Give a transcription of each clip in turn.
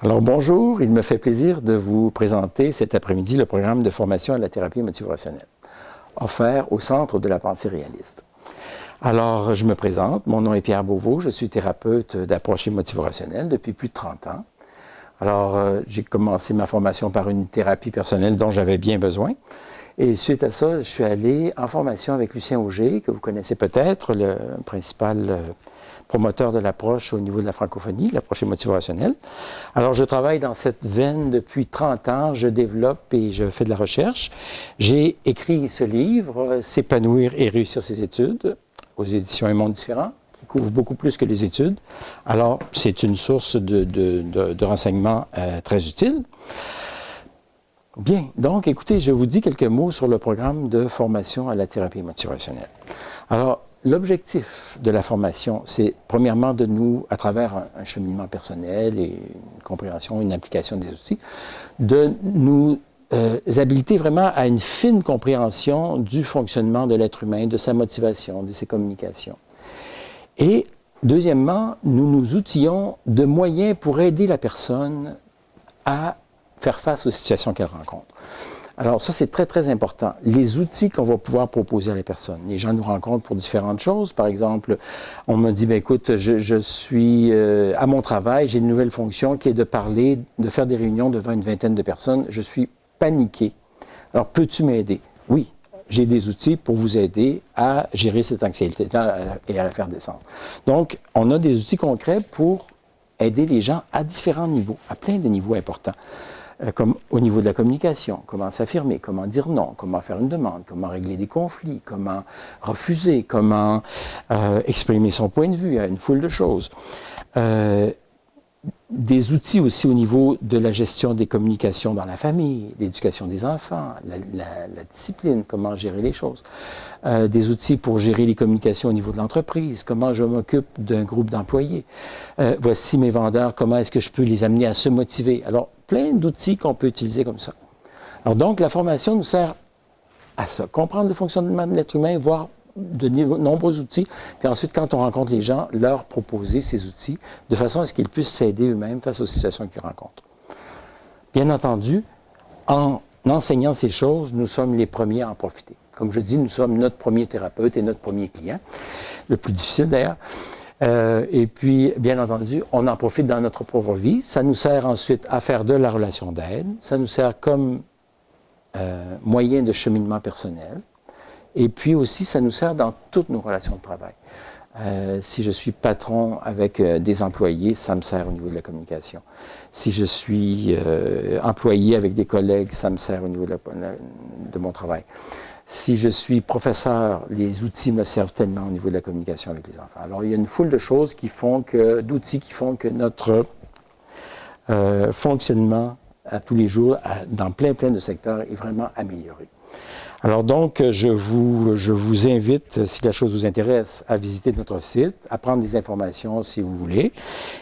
Alors bonjour, il me fait plaisir de vous présenter cet après-midi le programme de formation à la thérapie motivationnelle, offert au Centre de la pensée réaliste. Alors je me présente, mon nom est Pierre Beauveau, je suis thérapeute d'approche motivationnelle depuis plus de 30 ans. Alors j'ai commencé ma formation par une thérapie personnelle dont j'avais bien besoin. Et suite à ça, je suis allé en formation avec Lucien Auger, que vous connaissez peut-être, le principal promoteur de l'approche au niveau de la francophonie, l'approche motivationnelle. Alors, je travaille dans cette veine depuis 30 ans, je développe et je fais de la recherche. J'ai écrit ce livre, S'épanouir et réussir ses études, aux éditions Un monde différent, qui couvre beaucoup plus que les études. Alors, c'est une source de renseignements très utile. Bien, donc écoutez, je vous dis quelques mots sur le programme de formation à la thérapie motivationnelle. Alors, l'objectif de la formation, c'est premièrement de nous, à travers un cheminement personnel et une compréhension, une application des outils, de nous habiliter vraiment à une fine compréhension du fonctionnement de l'être humain, de sa motivation, de ses communications. Et deuxièmement, nous nous outillons de moyens pour aider la personne à faire face aux situations qu'elle rencontre. Alors ça, c'est très, très important. Les outils qu'on va pouvoir proposer à la personne. Les gens nous rencontrent pour différentes choses. Par exemple, on me dit, bien, écoute, je suis à mon travail, j'ai une nouvelle fonction qui est de parler, de faire des réunions devant une vingtaine de personnes. Je suis paniqué. Alors, peux-tu m'aider? Oui, j'ai des outils pour vous aider à gérer cette anxiété et à la faire descendre. Donc, on a des outils concrets pour aider les gens à différents niveaux, à plein de niveaux importants. Comme au niveau de la communication, comment s'affirmer, comment dire non, comment faire une demande, comment régler des conflits, comment refuser, comment exprimer son point de vue, une foule de choses. Des outils aussi au niveau de la gestion des communications dans la famille, l'éducation des enfants, la discipline, comment gérer les choses. Des outils pour gérer les communications au niveau de l'entreprise, comment je m'occupe d'un groupe d'employés. Voici mes vendeurs, comment est-ce que je peux les amener à se motiver. Alors, plein d'outils qu'on peut utiliser comme ça. Alors donc, la formation nous sert à ça, comprendre le fonctionnement de l'être humain, voir de nombreux outils, puis ensuite, quand on rencontre les gens, leur proposer ces outils, de façon à ce qu'ils puissent s'aider eux-mêmes face aux situations qu'ils rencontrent. Bien entendu, en enseignant ces choses, nous sommes les premiers à en profiter. Comme je dis, nous sommes notre premier thérapeute et notre premier client, le plus difficile d'ailleurs. Et puis, bien entendu, on en profite dans notre propre vie. Ça nous sert ensuite à faire de la relation d'aide. Ça nous sert comme moyen de cheminement personnel. Et puis aussi, ça nous sert dans toutes nos relations de travail. Si je suis patron avec des employés, ça me sert au niveau de la communication. Si je suis employé avec des collègues, ça me sert au niveau de mon travail. Si je suis professeur, les outils me servent tellement au niveau de la communication avec les enfants. Alors, il y a une foule de choses d'outils qui font que notre fonctionnement à tous les jours, dans plein de secteurs, est vraiment amélioré. Alors donc, je vous invite, si la chose vous intéresse, à visiter notre site, à prendre des informations si vous voulez.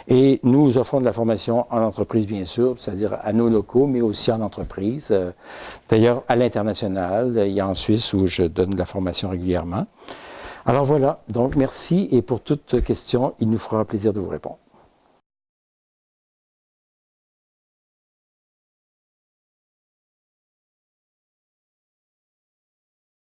Et nous offrons de la formation en entreprise, bien sûr, c'est-à-dire à nos locaux, mais aussi en entreprise. D'ailleurs, à l'international, il y a en Suisse où je donne de la formation régulièrement. Alors voilà, donc merci et pour toute question, il nous fera plaisir de vous répondre.